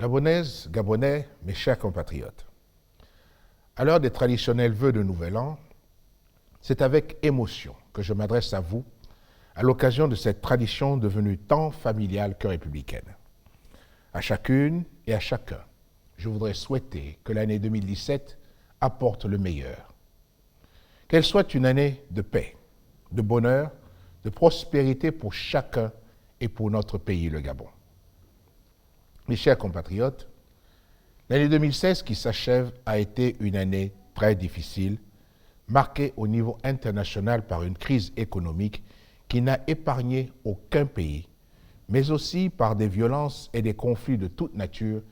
Gabonaises, Gabonais, mes chers compatriotes, à l'heure des traditionnels vœux de Nouvel An, c'est avec émotion que je m'adresse à vous à l'occasion de cette tradition devenue tant familiale que républicaine. À chacune et à chacun, je voudrais souhaiter que l'année 2017 apporte le meilleur. Qu'elle soit une année de paix, de bonheur, de prospérité pour chacun et pour notre pays, le Gabon. Mes chers compatriotes, l'année 2016 qui s'achève a été une année très difficile, marquée au niveau international par une crise économique qui n'a épargné aucun pays, mais aussi par des violences et des conflits de toute nature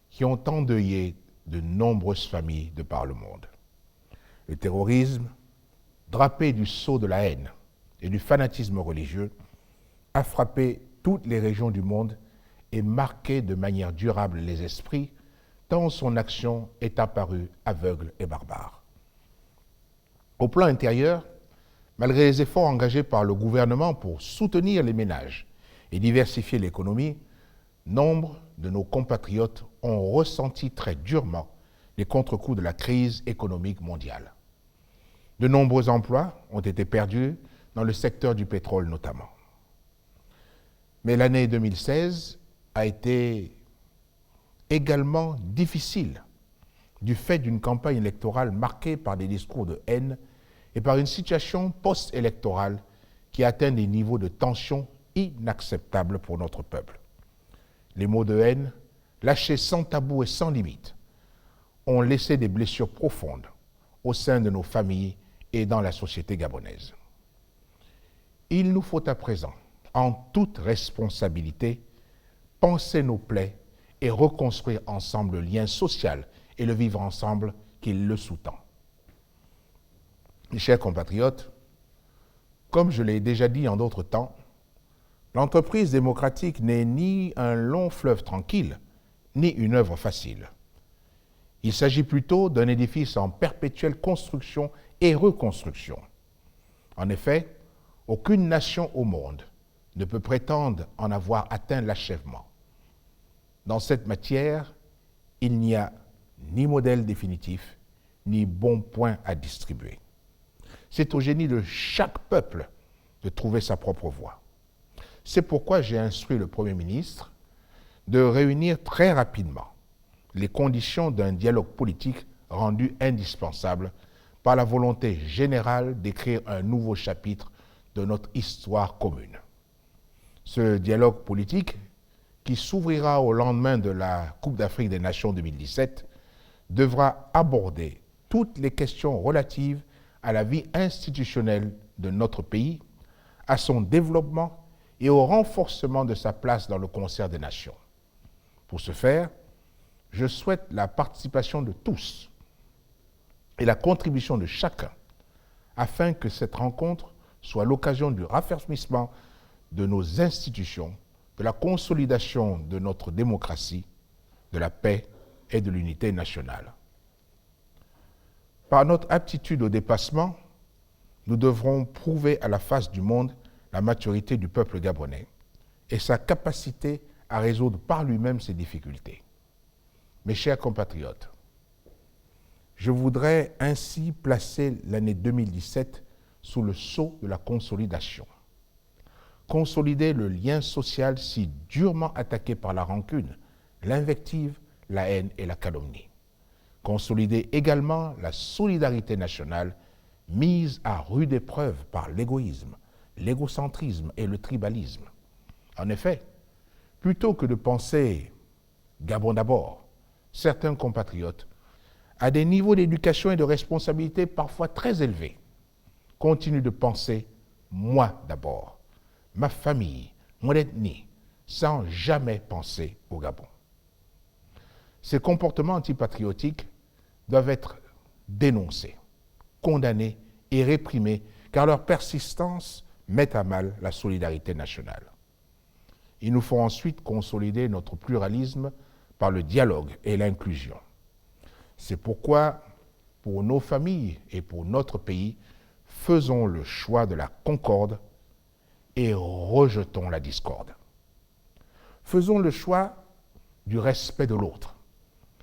qui ont endeuillé de nombreuses familles de par le monde. Le terrorisme, drapé du sceau de la haine et du fanatisme religieux, a frappé toutes les régions du monde et marqué de manière durable les esprits, tant son action est apparue aveugle et barbare. Au plan intérieur, malgré les efforts engagés par le gouvernement pour soutenir les ménages et diversifier l'économie, nombre de nos compatriotes ont ressenti très durement les contre-coups de la crise économique mondiale. De nombreux emplois ont été perdus dans le secteur du pétrole notamment. Mais l'année 2016 a été également difficile du fait d'une campagne électorale marquée par des discours de haine et par une situation post-électorale qui atteint des niveaux de tension inacceptables pour notre peuple. Les mots de haine, lâchés sans tabou et sans limite, ont laissé des blessures profondes au sein de nos familles et dans la société gabonaise. Il nous faut à présent, en toute responsabilité, penser nos plaies et reconstruire ensemble le lien social et le vivre ensemble qui le sous-tend. Mes chers compatriotes, comme je l'ai déjà dit en d'autres temps, l'entreprise démocratique n'est ni un long fleuve tranquille, ni une œuvre facile. Il s'agit plutôt d'un édifice en perpétuelle construction et reconstruction. En effet, aucune nation au monde ne peut prétendre en avoir atteint l'achèvement. Dans cette matière, il n'y a ni modèle définitif, ni bon point à distribuer. C'est au génie de chaque peuple de trouver sa propre voie. C'est pourquoi j'ai instruit le Premier ministre de réunir très rapidement les conditions d'un dialogue politique rendu indispensable par la volonté générale d'écrire un nouveau chapitre de notre histoire commune. Ce dialogue politique, qui s'ouvrira au lendemain de la Coupe d'Afrique des Nations 2017, devra aborder toutes les questions relatives à la vie institutionnelle de notre pays, à son développement et au renforcement de sa place dans le concert des nations. Pour ce faire, je souhaite la participation de tous et la contribution de chacun afin que cette rencontre soit l'occasion du raffermissement de nos institutions, de la consolidation de notre démocratie, de la paix et de l'unité nationale. Par notre aptitude au dépassement, nous devrons prouver à la face du monde la maturité du peuple gabonais et sa capacité à résoudre par lui-même ses difficultés. Mes chers compatriotes, je voudrais ainsi placer l'année 2017 sous le sceau de la consolidation. Consolider le lien social si durement attaqué par la rancune, l'invective, la haine et la calomnie. Consolider également la solidarité nationale mise à rude épreuve par l'égoïsme, l'égocentrisme et le tribalisme. En effet, plutôt que de penser Gabon d'abord, certains compatriotes, à des niveaux d'éducation et de responsabilité parfois très élevés, continuent de penser moi d'abord, ma famille, mon ethnie, sans jamais penser au Gabon. Ces comportements antipatriotiques doivent être dénoncés, condamnés et réprimés, car leur persistance met à mal la solidarité nationale. Il nous faut ensuite consolider notre pluralisme par le dialogue et l'inclusion. C'est pourquoi, pour nos familles et pour notre pays, faisons le choix de la concorde et rejetons la discorde. Faisons le choix du respect de l'autre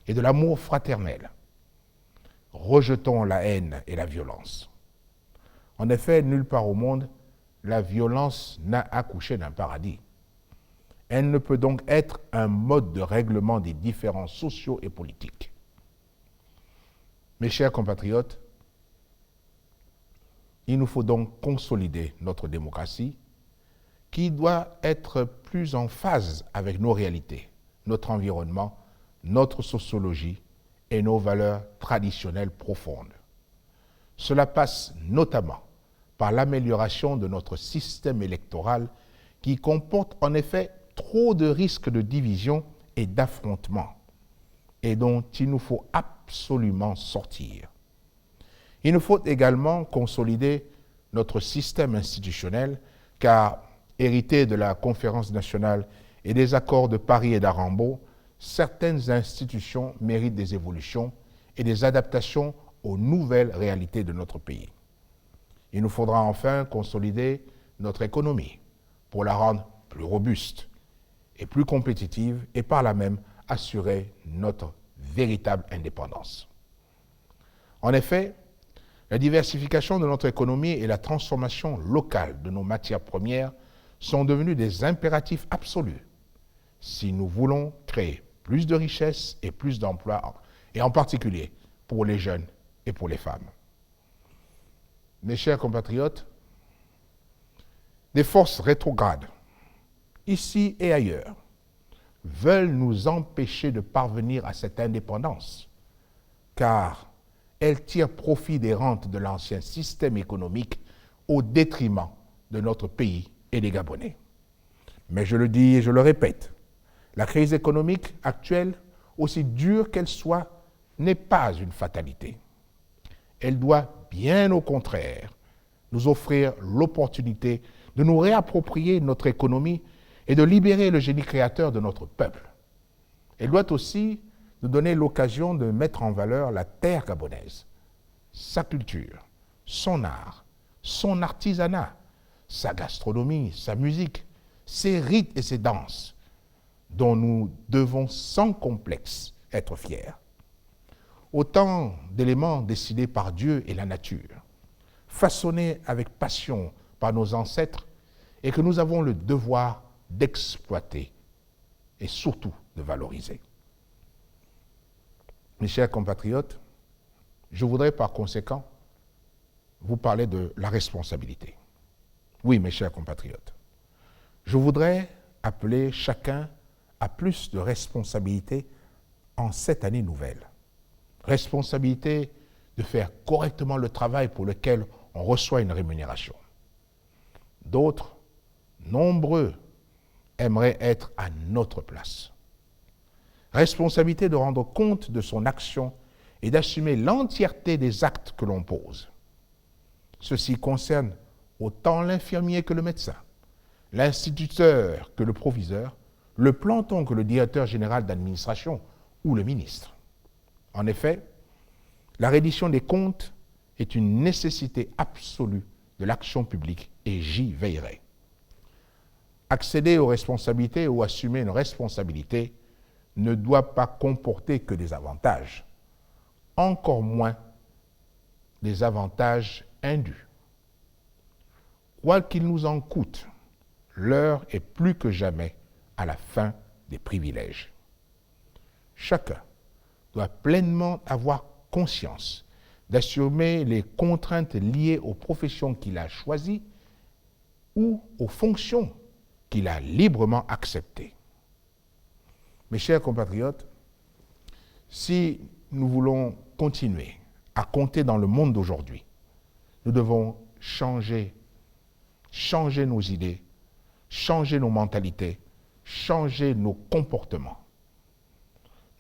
et de l'amour fraternel. Rejetons la haine et la violence. En effet, nulle part au monde, la violence n'a accouché d'un paradis. Elle ne peut donc être un mode de règlement des différends sociaux et politiques. Mes chers compatriotes, il nous faut donc consolider notre démocratie qui doit être plus en phase avec nos réalités, notre environnement, notre sociologie et nos valeurs traditionnelles profondes. Cela passe notamment par l'amélioration de notre système électoral qui comporte en effet trop de risques de division et d'affrontement et dont il nous faut absolument sortir. Il nous faut également consolider notre système institutionnel car, hérité de la Conférence nationale et des accords de Paris et d'Arambo, certaines institutions méritent des évolutions et des adaptations aux nouvelles réalités de notre pays. Il nous faudra enfin consolider notre économie pour la rendre plus robuste et plus compétitive et par là même assurer notre véritable indépendance. En effet, la diversification de notre économie et la transformation locale de nos matières premières sont devenus des impératifs absolus si nous voulons créer plus de richesses et plus d'emplois, et en particulier pour les jeunes et pour les femmes. Mes chers compatriotes, des forces rétrogrades, ici et ailleurs, veulent nous empêcher de parvenir à cette indépendance, car elles tirent profit des rentes de l'ancien système économique au détriment de notre pays et des Gabonais. Mais je le dis et je le répète, la crise économique actuelle, aussi dure qu'elle soit, n'est pas une fatalité. Elle doit, bien au contraire, nous offrir l'opportunité de nous réapproprier notre économie et de libérer le génie créateur de notre peuple. Elle doit aussi nous donner l'occasion de mettre en valeur la terre gabonaise, sa culture, son art, son artisanat, sa gastronomie, sa musique, ses rites et ses danses, dont nous devons sans complexe être fiers. Autant d'éléments décidés par Dieu et la nature, façonnés avec passion par nos ancêtres et que nous avons le devoir d'exploiter et surtout de valoriser. Mes chers compatriotes, je voudrais par conséquent vous parler de la responsabilité. Oui, mes chers compatriotes, je voudrais appeler chacun à plus de responsabilité en cette année nouvelle. Responsabilité de faire correctement le travail pour lequel on reçoit une rémunération. D'autres, nombreux, aimeraient être à notre place. Responsabilité de rendre compte de son action et d'assumer l'entièreté des actes que l'on pose. Ceci concerne autant l'infirmier que le médecin, l'instituteur que le proviseur, le planton que le directeur général d'administration ou le ministre. En effet, la reddition des comptes est une nécessité absolue de l'action publique et j'y veillerai. Accéder aux responsabilités ou assumer une responsabilité ne doit pas comporter que des avantages, encore moins des avantages indus. Quoi qu'il nous en coûte, l'heure est plus que jamais à la fin des privilèges. Chacun doit pleinement avoir conscience d'assumer les contraintes liées aux professions qu'il a choisies ou aux fonctions qu'il a librement acceptées. Mes chers compatriotes, si nous voulons continuer à compter dans le monde d'aujourd'hui, nous devons changer nos idées, changer nos mentalités, changer nos comportements.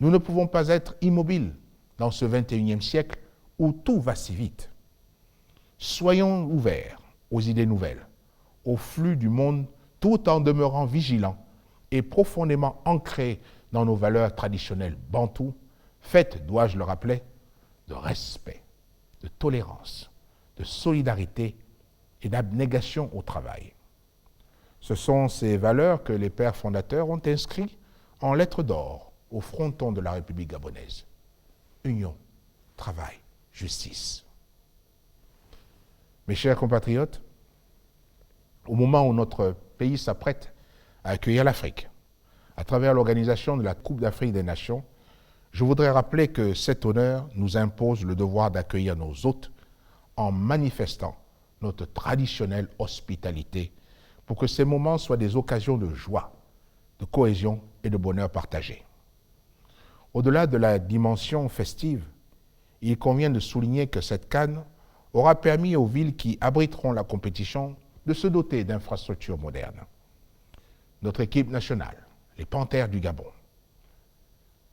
Nous ne pouvons pas être immobiles dans ce 21e siècle où tout va si vite. Soyons ouverts aux idées nouvelles, au flux du monde, tout en demeurant vigilants et profondément ancrés dans nos valeurs traditionnelles bantoues, faites, dois-je le rappeler, de respect, de tolérance, de solidarité et d'abnégation au travail. Ce sont ces valeurs que les pères fondateurs ont inscrites en lettres d'or au fronton de la République gabonaise. Union, travail, justice. Mes chers compatriotes, au moment où notre pays s'apprête à accueillir l'Afrique, à travers l'organisation de la Coupe d'Afrique des Nations, je voudrais rappeler que cet honneur nous impose le devoir d'accueillir nos hôtes en manifestant notre traditionnelle hospitalité pour que ces moments soient des occasions de joie, de cohésion et de bonheur partagé. Au-delà de la dimension festive, il convient de souligner que cette CAN aura permis aux villes qui abriteront la compétition de se doter d'infrastructures modernes. Notre équipe nationale, les Panthères du Gabon,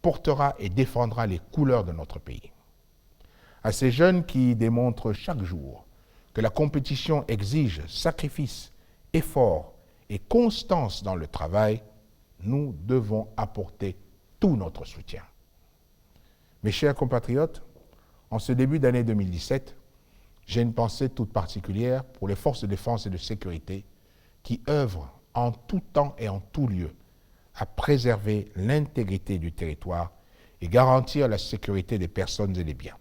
portera et défendra les couleurs de notre pays. À ces jeunes qui démontrent chaque jour que la compétition exige sacrifice, effort et constance dans le travail, nous devons apporter tout notre soutien. Mes chers compatriotes, en ce début d'année 2017, j'ai une pensée toute particulière pour les forces de défense et de sécurité qui œuvrent en tout temps et en tout lieu à préserver l'intégrité du territoire et garantir la sécurité des personnes et des biens.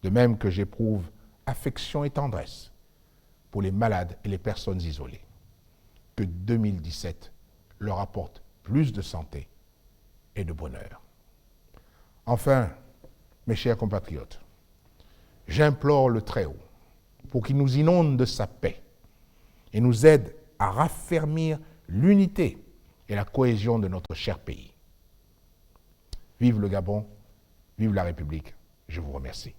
De même que j'éprouve affection et tendresse pour les malades et les personnes isolées. Que 2017 leur apporte plus de santé et de bonheur. Enfin, mes chers compatriotes, j'implore le Très-Haut pour qu'il nous inonde de sa paix et nous aide à raffermir l'unité et la cohésion de notre cher pays. Vive le Gabon, vive la République, je vous remercie.